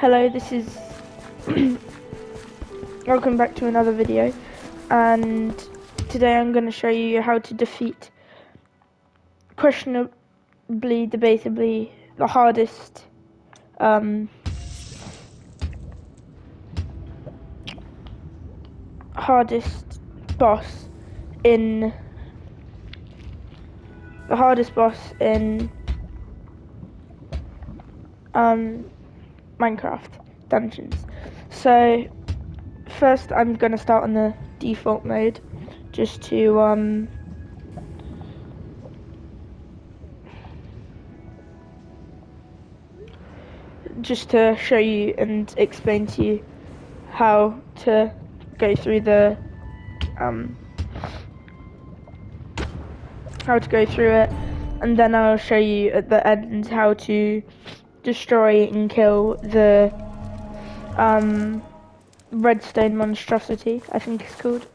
Hello, this is welcome back to another video, and today I'm going to show you how to defeat questionably, debatably, the hardest hardest boss in Minecraft dungeons. So first I'm going to start on the default mode just to show you and explain to you how to go through the it, and then I'll show you at the end how to destroy and kill the Redstone monstrosity, I think it's called.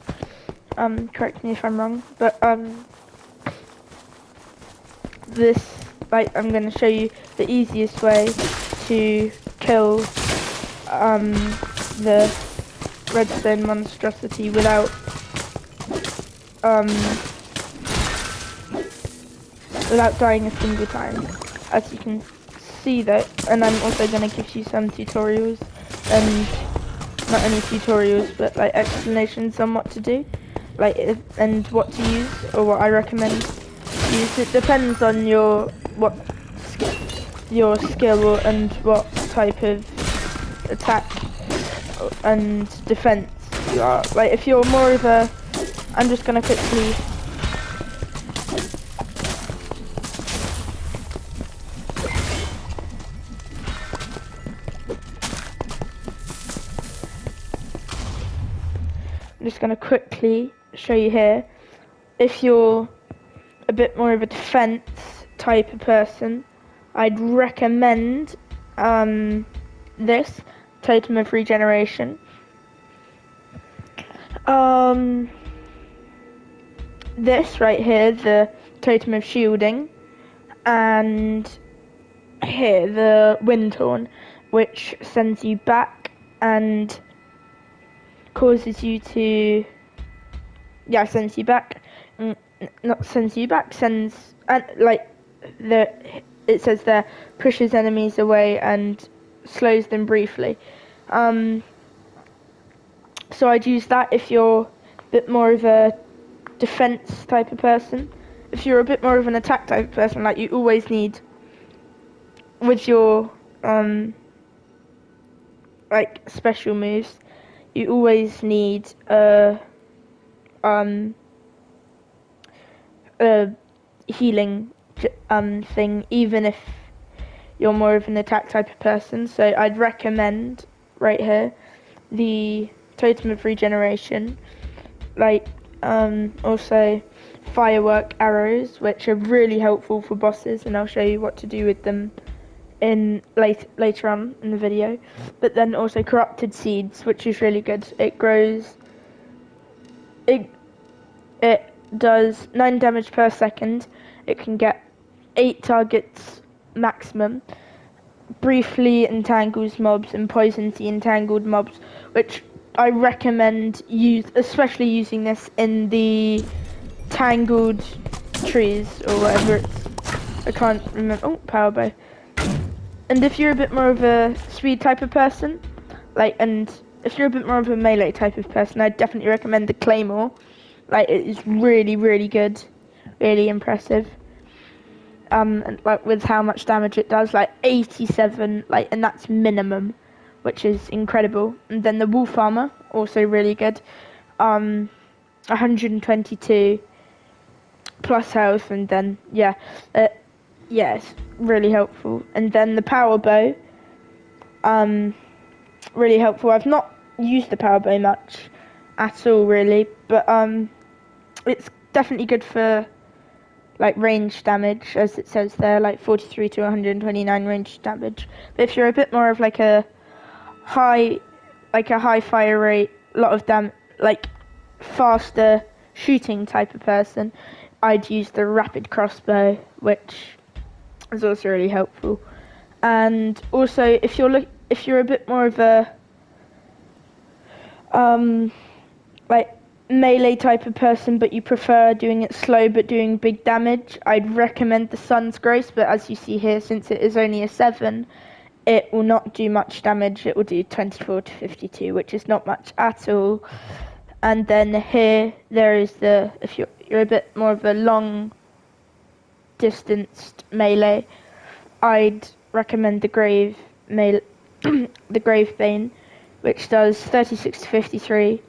Correct me if I'm wrong, but I'm going to show you the easiest way to kill the Redstone monstrosity without dying a single time, as you can see that. And I'm also going to give you some tutorials, and not only tutorials but like explanations on what to do, and what to use, or what I recommend use. It depends on your skill and what type of attack and defense you are. Like if you're more of a, I'm just gonna quickly show you here. If you're a bit more of a defense type of person, I'd recommend this Totem of Regeneration. This right here, the Totem of Shielding, and here the Windhorn, which sends you back and causes you to, sends you back, not sends you back, sends, and it says there, pushes enemies away and slows them briefly. So I'd use that if you're a bit more of a defense type of person. If you're a bit more of an attack type of person, like you always need, with your special moves, you always need a healing thing, even if you're more of an attack type of person. So I'd recommend right here the Totem of Regeneration, also firework arrows, which are really helpful for bosses, and I'll show you what to do with them in later on in the video. But then also corrupted seeds, which is really good. It does 9 damage per second. It can get 8 targets maximum, briefly entangles mobs, and poisons the entangled mobs, which I recommend especially using this in the tangled trees, or whatever I can't remember. Oh, power bow. And if you're a bit more of a speed type of person, and if you're a bit more of a melee type of person, I'd definitely recommend the Claymore. It is really, really good, really impressive. And with how much damage it does, 87, and that's minimum, which is incredible. And then the wolf armor, also really good. 122 plus health, and then it's really helpful. And then the power bow, really helpful. I've not used the power bow much at all, really, but it's definitely good for range damage, as it says there, 43 to 129 range damage. But if you're a bit more of a high fire rate, lot of faster shooting type of person, I'd use the rapid crossbow, which is also really helpful. And also, if if you're a bit more of a like melee type of person, but you prefer doing it slow but doing big damage, I'd recommend the Sun's Grace. But as you see here, since it is only a 7, it will not do much damage. It will do 24 to 52, which is not much at all. And then here there is the, if you're a bit more of a long distanced melee, I'd recommend the Grave the Grave Bane, which does 36 to 53,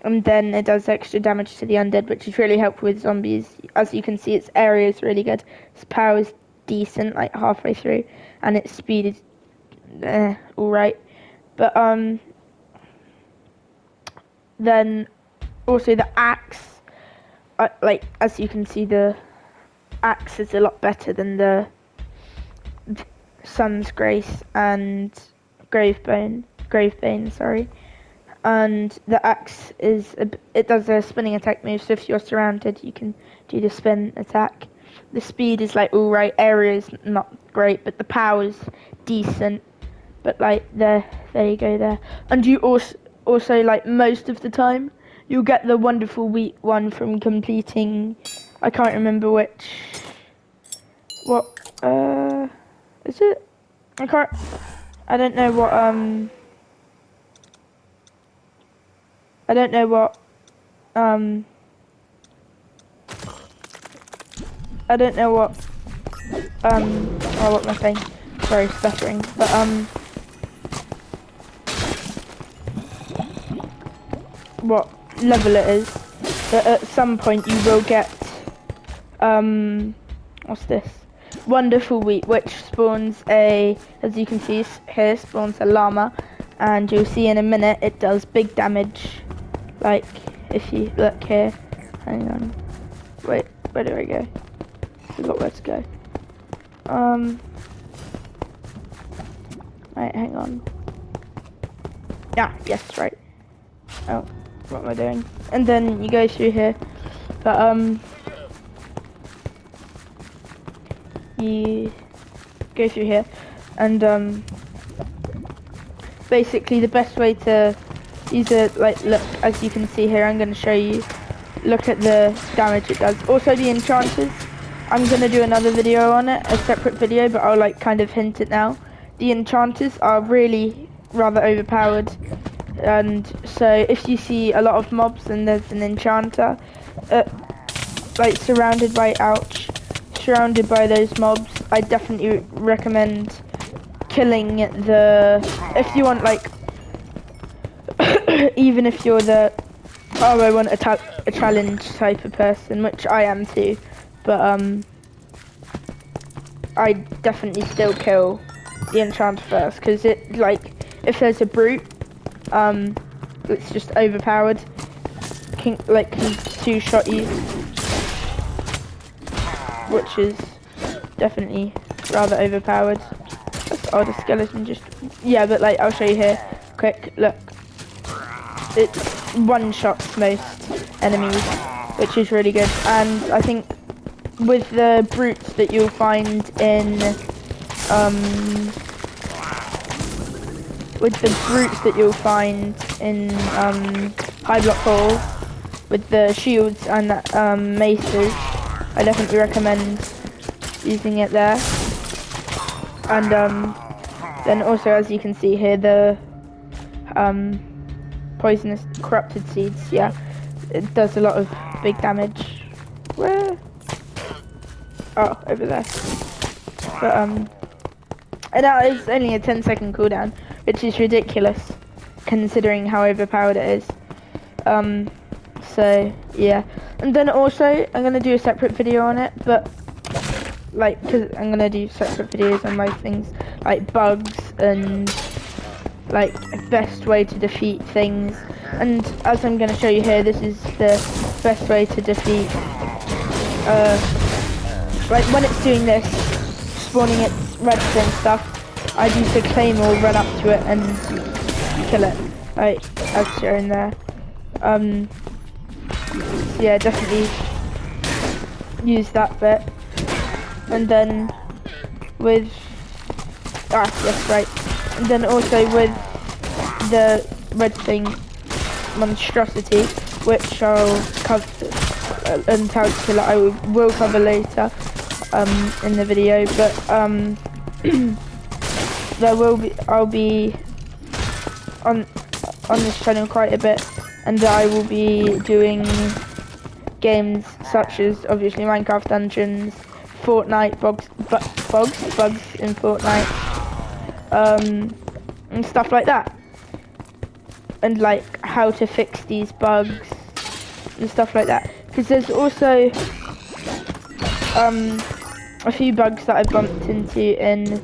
and then it does extra damage to the undead, which is really helpful with zombies. As you can see, its area is really good. Its power is decent, like halfway through, and its speed is alright. But then also the axe, like as you can see, the axe is a lot better than the Sun's Grace and Gravebane, sorry. And the axe is it does a spinning attack move, so if you're surrounded you can do the spin attack. The speed is like alright, area is not great, but the power is decent. But like there you go there. And you also like most of the time you'll get the wonderful wheat one from completing, I can't remember which, what is it? I don't know what oh, what am I saying? Sorry, stuttering. But what level it is. But at some point you will get what's this? Wonderful wheat, which spawns a, as you can see here, spawns a llama, and you'll see in a minute it does big damage. Like if you look here, hang on, wait, where do I go? Forgot where to go. Right, hang on. Yeah, yes, right. Oh, what am I doing? And then you go through here, but you go through here, and basically the best way to use it, like, look, as you can see here, I'm going to show you, look at the damage it does. Also the enchanters, I'm going to do another video on it, a separate video, but I'll like kind of hint it now. The enchanters are really rather overpowered, and so if you see a lot of mobs and there's an enchanter like surrounded by those mobs, I definitely recommend killing the, if you want like even if you're the I want a challenge type of person, which I am too, but I definitely still kill the enchanter first, because it, like, if there's a brute it's just overpowered, can two-shot you, which is definitely rather overpowered. That's odd, a skeleton just, yeah, but like I'll show you here quick. Look, it one-shots most enemies, which is really good. And I think with the brutes that you'll find in high block halls, with the shields and maces, I definitely recommend using it there. And then also, as you can see here, the poisonous corrupted seeds, yeah, it does a lot of big damage. Where? Oh, over there. But and that is only a 10-second cooldown, which is ridiculous considering how overpowered it is. So yeah, and then also I'm gonna do a separate video on it, but like, cause I'm gonna do separate videos on most things like bugs and like best way to defeat things. And as I'm gonna show you here, this is the best way to defeat like when it's doing this, spawning its redstone stuff, I'd use the claymore, run up to it and kill it, like as shown there. Yeah, definitely use that bit. And then with yes, right, And then also with the redstone monstrosity, which I'll cover, and killer I will cover later in the video, but I'll be on this channel quite a bit, and I will be doing games such as obviously Minecraft Dungeons, Fortnite, bugs in Fortnite, and stuff like that, and like how to fix these bugs and stuff like that. Because there's also a few bugs that I bumped into in,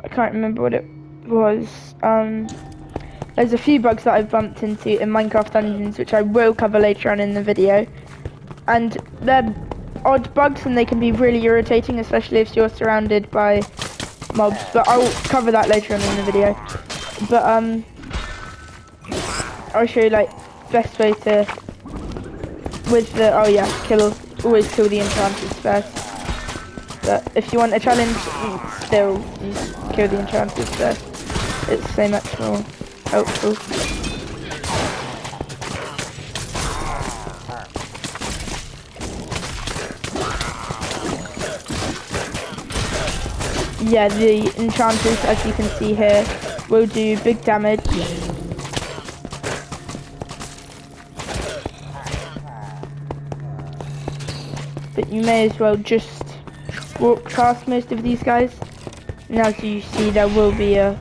I can't remember what it was. There's a few bugs that I've bumped into in Minecraft Dungeons, which I will cover later on in the video. And they're odd bugs, and they can be really irritating, especially if you're surrounded by mobs. But I'll cover that later on in the video. But I'll show you like best way to, with the, oh yeah, always kill the enchanters first. But if you want a challenge, still kill the enchanters first. It's so much more helpful. Yeah, the enchanters, as you can see here, will do big damage. But you may as well just walk past most of these guys. And as you see, there will be a...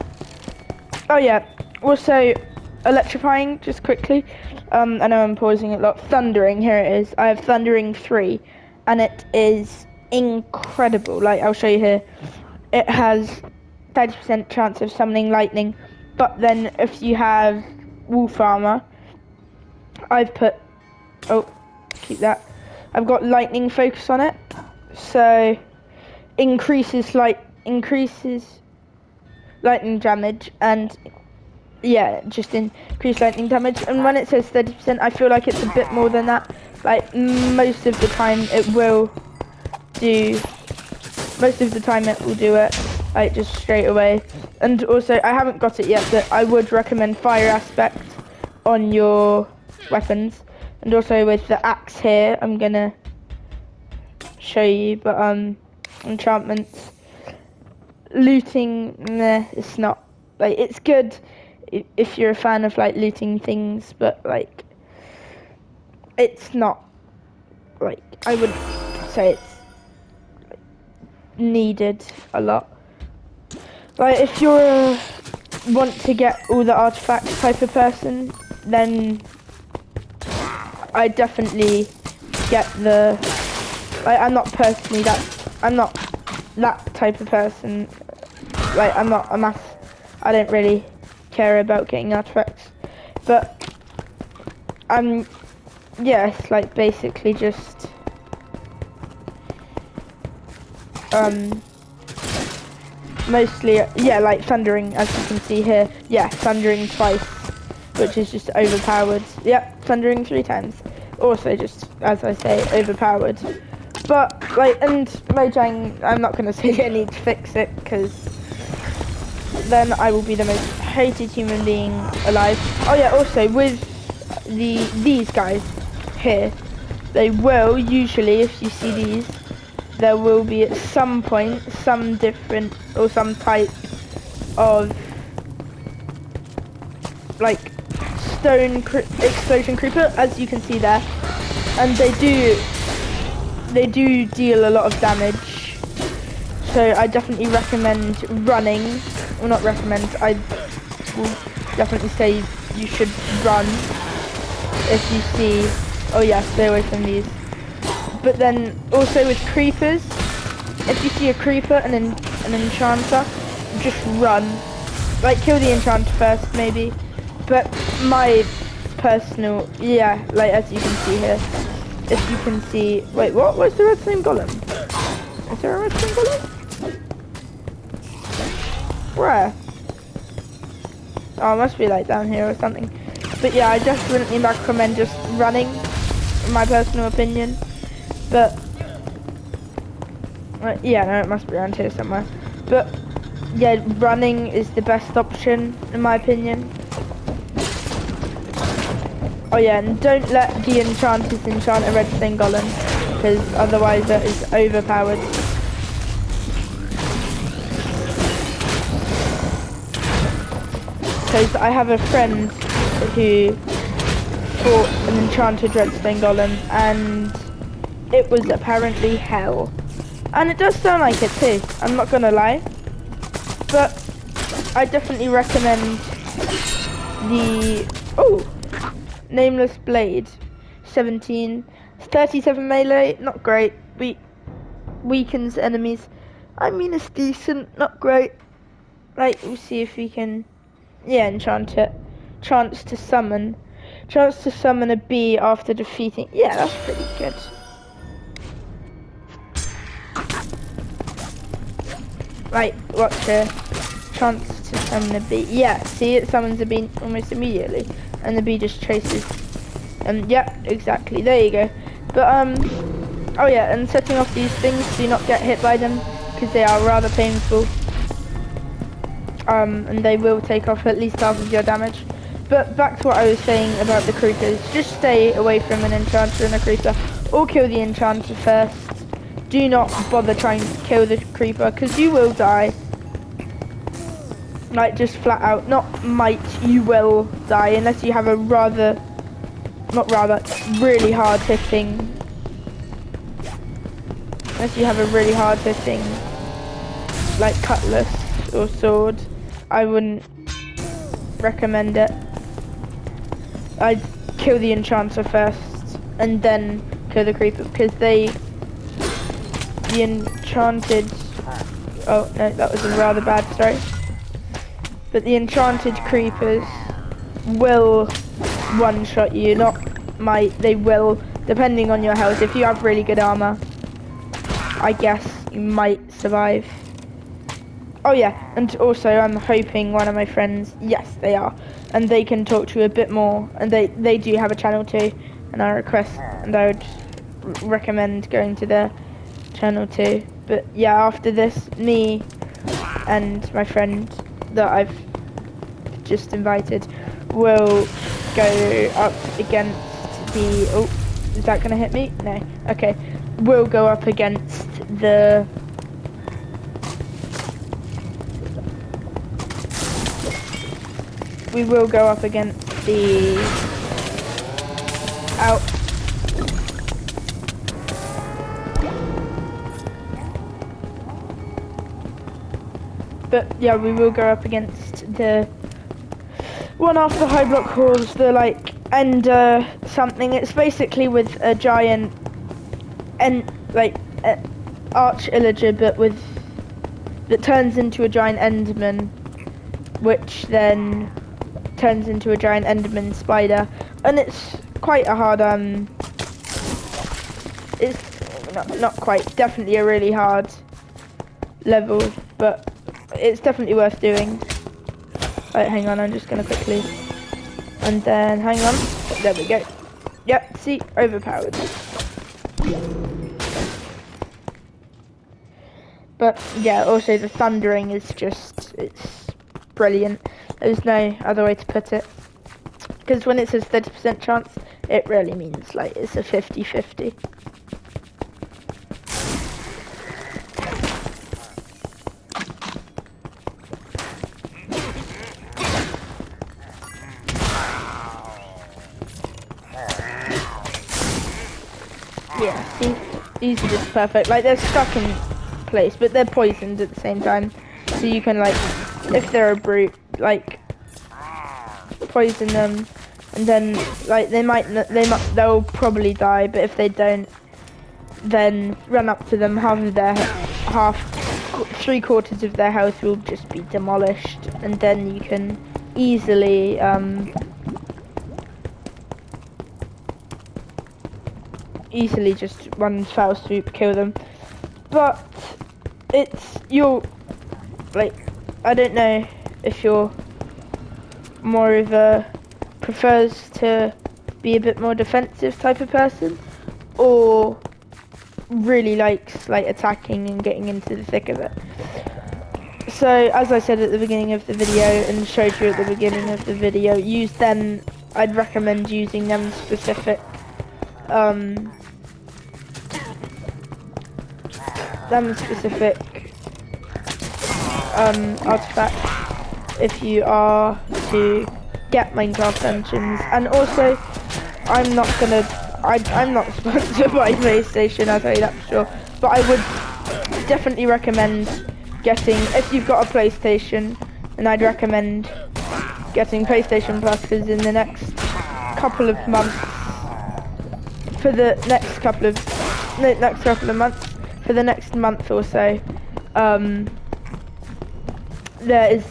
Oh yeah, also electrifying, just quickly. I know I'm pausing a lot. Thundering, here it is. I have Thundering 3, and it is incredible. Like, I'll show you here. It has 30% chance of summoning lightning, but then if you have wolf armor, I've put... Oh, keep that. I've got lightning focus on it, so increases lightning damage, and yeah, just increase lightning damage. And when it says 30%, I feel like it's a bit more than that. Like most of the time it will do it like just straight away. And also I haven't got it yet, but I would recommend fire aspect on your weapons. And also with the axe here, I'm gonna show you, but enchantments, looting, meh, it's not, like, it's good if you're a fan of like looting things, but like it's not, like, I wouldn't say it's needed a lot. Like if you're want to get all the artifacts type of person, then I definitely get the, like, I'm not that type of person. Like I don't really care about getting artifacts, but yeah, it's like basically just mostly, yeah, like thundering, as you can see here. Yeah, thundering twice, which is just overpowered. Yep, thundering 3 times, also just, as I say, overpowered. But like, and Mojang, I'm not gonna say I need to fix it, because then I will be the most hated human being alive. Oh yeah, also with these guys here, they will usually, if you see these, there will be at some point some different or some type of like stone explosion creeper, as you can see there, and they do deal a lot of damage. So I definitely recommend running. Well, not recommend, I will definitely say you should run if you see, oh yeah, stay away from these. But then also with creepers, if you see a creeper and an enchanter, just run. Like, kill the enchanter first maybe. But my personal, yeah, like as you can see here, if you can see, wait, what was the redstone golem? Is there a redstone golem? Where? Oh, it must be like down here or something. But yeah, I definitely recommend just running, in my personal opinion. But yeah, no, it must be around here somewhere. But yeah, running is the best option in my opinion. Oh yeah, and don't let the enchanters enchant a redstone golem, because otherwise that is overpowered. Because I have a friend who fought an enchanted redstone golem, and it was apparently hell. And it does sound like it too, I'm not gonna lie. But I definitely recommend the nameless blade. 37 melee, not great. Weakens enemies. I mean, it's decent, not great. Like, we'll see if we can, yeah, enchant it. Chance to summon a bee after defeating. Yeah, that's pretty good. Right, watch here. Chance to summon a bee. Yeah, see, it summons a bee almost immediately, and the bee just chases. Yeah, exactly. There you go. But oh yeah, and setting off these things, do not get hit by them because they are rather painful. And they will take off at least half of your damage. But back to what I was saying about the creepers. Just stay away from an enchanter and a creeper, or kill the enchanter first. Do not bother trying to kill the creeper because you will die. Like, just flat out, not might, you will die unless you have a really hard hitting. Unless you have a really hard hitting, like cutlass or sword, I wouldn't recommend it. I'd kill the enchanter first and then kill the creeper because the enchanted, oh no, that was a rather bad start. But the enchanted creepers will one-shot you, they will, depending on your health. If you have really good armor, I guess you might survive. Oh yeah, and also I'm hoping one of my friends, yes they are, and they can talk to you a bit more, and they do have a channel too, and I would recommend going to their channel too. But yeah, after this, me and my friend that I've just invited will go up against the, oh, is that gonna hit me? No, okay. We'll go up against the, we will go up against the out. But yeah, we will go up against the one after the high block halls, the like ender something. It's basically with a giant and like arch illager, but with that turns into a giant enderman, which then turns into a giant enderman spider, and it's quite a hard it's not quite, definitely a really hard level, but it's definitely worth doing. Right, hang on, I'm just gonna quickly, and then hang on, there we go. Yep, see, overpowered. But yeah, also the thundering is just, it's brilliant. There's no other way to put it. Because when it says 30% chance, it really means like it's a 50-50. Yeah, see, these are just perfect. Like, they're stuck in place, but they're poisoned at the same time. So you can, like, if they're a brute, like, poison them, and then, like, they'll probably die, but if they don't, then run up to them, three quarters of their health will just be demolished, and then you can easily, just one foul swoop kill them. But like, I don't know if you're more of a prefers to be a bit more defensive type of person, or really likes like attacking and getting into the thick of it. So as I said at the beginning of the video and showed you at the beginning of the video, I'd recommend using them specific artifacts if you are to get Minecraft engines. And also, I'm not sponsored by PlayStation, I'll tell you that for sure, but I would definitely recommend getting, if you've got a PlayStation, and I'd recommend getting PlayStation Plus, because in the next couple of months, for the next couple of months, for the next month or so, there is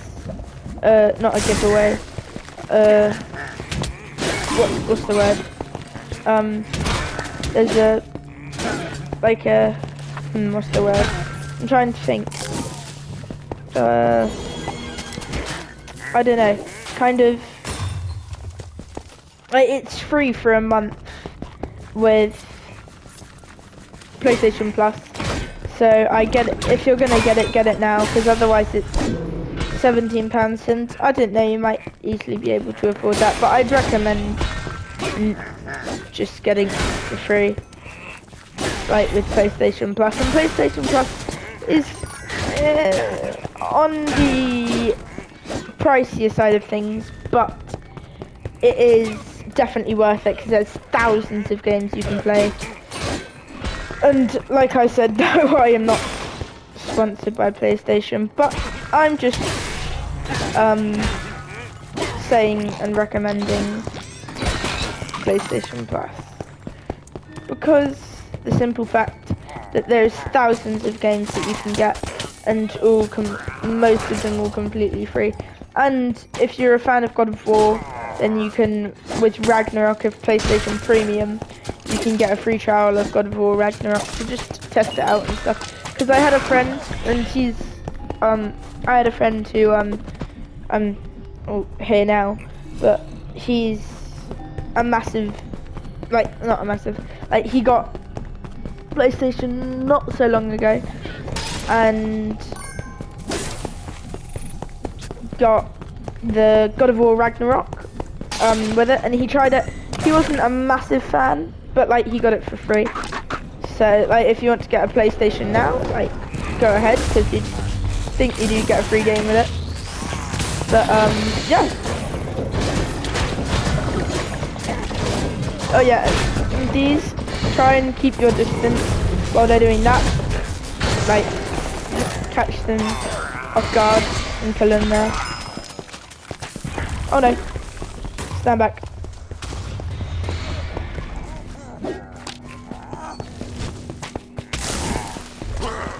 not a giveaway, what's the word, there's a, like a, what's the word, I'm trying to think, I don't know, kind of, like, it's free for a month with PlayStation Plus, so I get it, if you're gonna get it now, because otherwise it's £17, and I don't know, you might easily be able to afford that, but I'd recommend just getting it for free, like with PlayStation Plus. And PlayStation Plus is on the pricier side of things, but it is definitely worth it because there's thousands of games you can play. And like I said, though, I am not sponsored by PlayStation, but I'm just saying and recommending PlayStation Plus because the simple fact that there's thousands of games that you can get, and most of them all completely free. And if you're a fan of God of War, then you can, with Ragnarok of PlayStation Premium, you can get a free trial of God of War Ragnarok to just test it out and stuff. Because I had a friend, and here now, but he's a massive, not a massive, he got PlayStation not so long ago, and got the God of War Ragnarok with it, and he tried it. He wasn't a massive fan, but he got it for free. So if you want to get a PlayStation now, go ahead, because you think you do get a free game with it. But yeah. Oh yeah, these, try and keep your distance while they're doing that. Catch them off guard and kill them there. Oh no, stand back.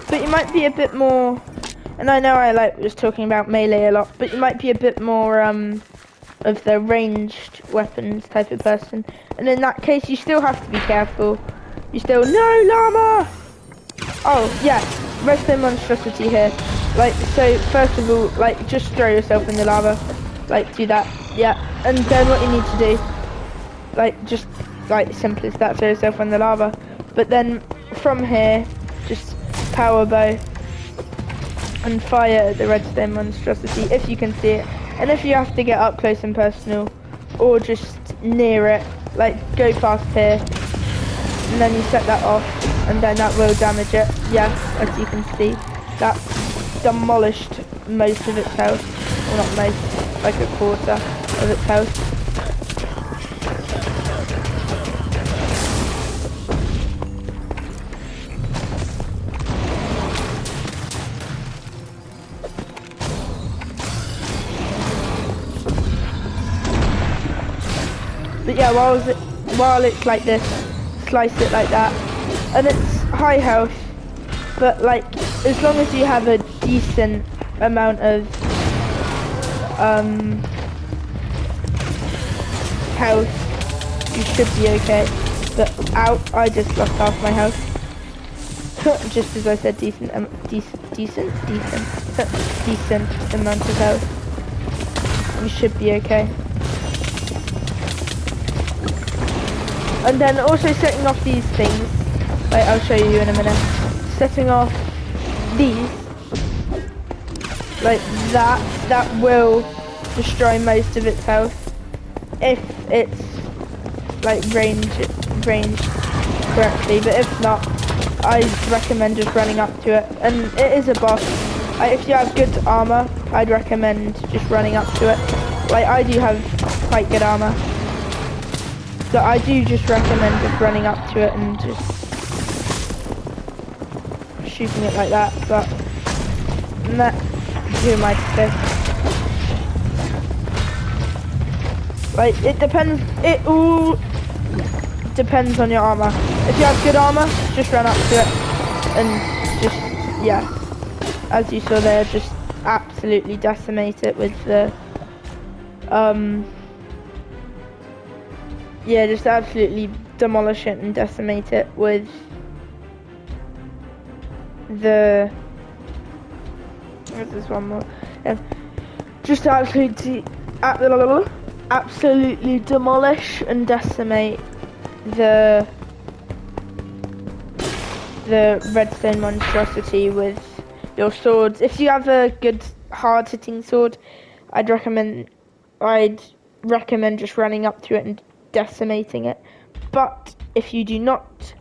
But you might be a bit more, and I know I was talking about melee a lot, but you might be a bit more of the ranged weapons type of person, and in that case you still have to be careful. No llama! Oh yeah, Redstone monstrosity here. So first of all, just throw yourself in the lava, do that, yeah, and then what you need to do, just simple as that, throw yourself in the lava. But then from here, just power bow and fire at the redstone monstrosity if you can see it, and if you have to get up close and personal or just near it, go past here, and then you set that off, and then that will damage it. Yeah, as you can see, that demolished most of its health, well not most, a quarter of its health. But yeah, while it's like this, slice it like that, and it's high health, but as long as you have a decent amount of health, you should be okay. But I just lost half my health. Just as I said, decent amount of health. You should be okay. And then also setting off these things, I'll show you in a minute. Setting off these like that will destroy most of its health if it's like ranged correctly, but if not, I recommend just running up to it. And it is a boss. If you have good armor, I'd recommend just running up to it. Like, I do have quite good armor, so I do just recommend just running up to it and just shooting it like that. But who am I to say? Like, it depends. It all depends on your armor. If you have good armor, just run up to it and just, yeah, as you saw there, just absolutely decimate it with the yeah, just absolutely demolish it and decimate it with the, there's one more, yeah. Just absolutely demolish and decimate the redstone monstrosity with your swords. If you have a good hard hitting sword, I'd recommend just running up to it and decimating it. But if you do not,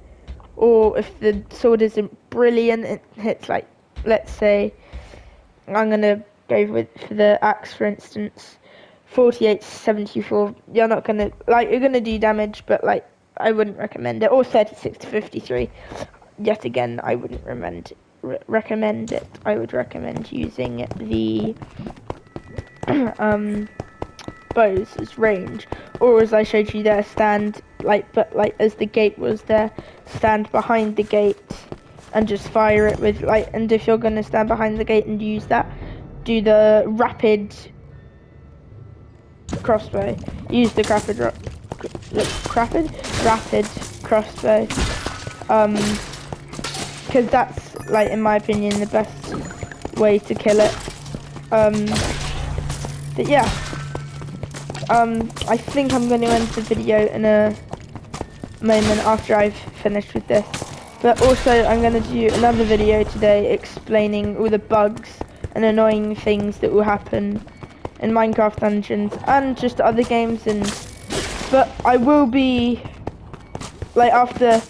or if the sword isn't brilliant, it hits, like, let's say, I'm gonna go with, for the axe for instance, 48 to 74, you're not gonna, like, you're gonna do damage, but like, I wouldn't recommend it. Or 36 to 53, yet again, I wouldn't recommend it. I would recommend using the bows as range, or as I showed you there, stand, like, but like as the gate was there, stand behind the gate and just fire it with, like, and if you're gonna stand behind the gate and use that, do the rapid crossbow. Use the rapid crossbow, because that's, like, in my opinion, the best way to kill it. But yeah, I think I'm going to end the video in a moment after I've finished with this. But also, I'm going to do another video today explaining all the bugs and annoying things that will happen in Minecraft Dungeons and just other games. But I will be, like, after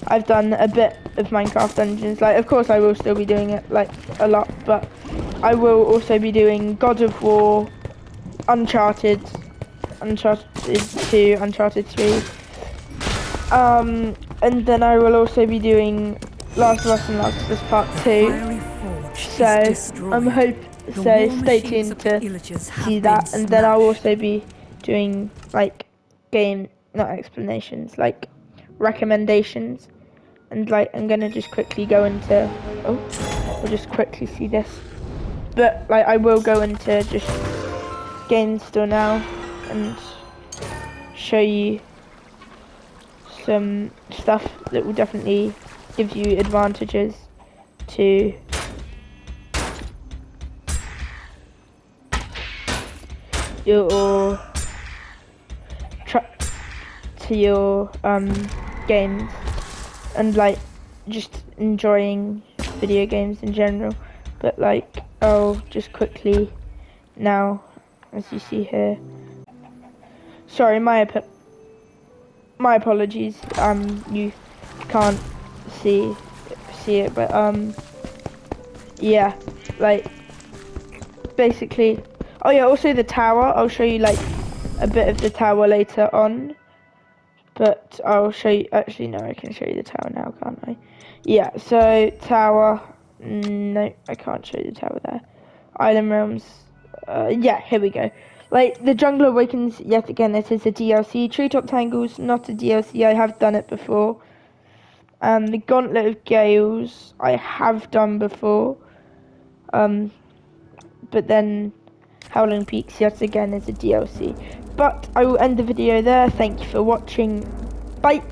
I've done a bit of Minecraft Dungeons, like, of course I will still be doing it, like, a lot, but I will also be doing God of War, Uncharted 2, Uncharted 3, and then I will also be doing Last of Us and Last of Us Part 2, so stay tuned to see that. And then I'll also be doing, like, not explanations, like, recommendations, and, like, I'm gonna just quickly go into, we'll just quickly see this, but, like, I will go into just Game Store now and show you some stuff that will definitely give you advantages to your games, and, like, just enjoying video games in general. But, like, I'll just quickly now, as you see here, sorry, my apologies, you can't see it, but yeah, like, basically, oh yeah, also the tower, I'll show you, like, a bit of the tower later on, but I'll show you, actually no, I can show you the tower now, can't I? Yeah, so tower, no, I can't show you the tower there. Island Realms, yeah, here we go. Like, the Jungle Awakens, yet again, it is a DLC. Treetop Tangles, not a DLC, I have done it before. The Gauntlet of Gales, I have done before. But then Howling Peaks, yet again, is a DLC. But I will end the video there. Thank you for watching. Bye!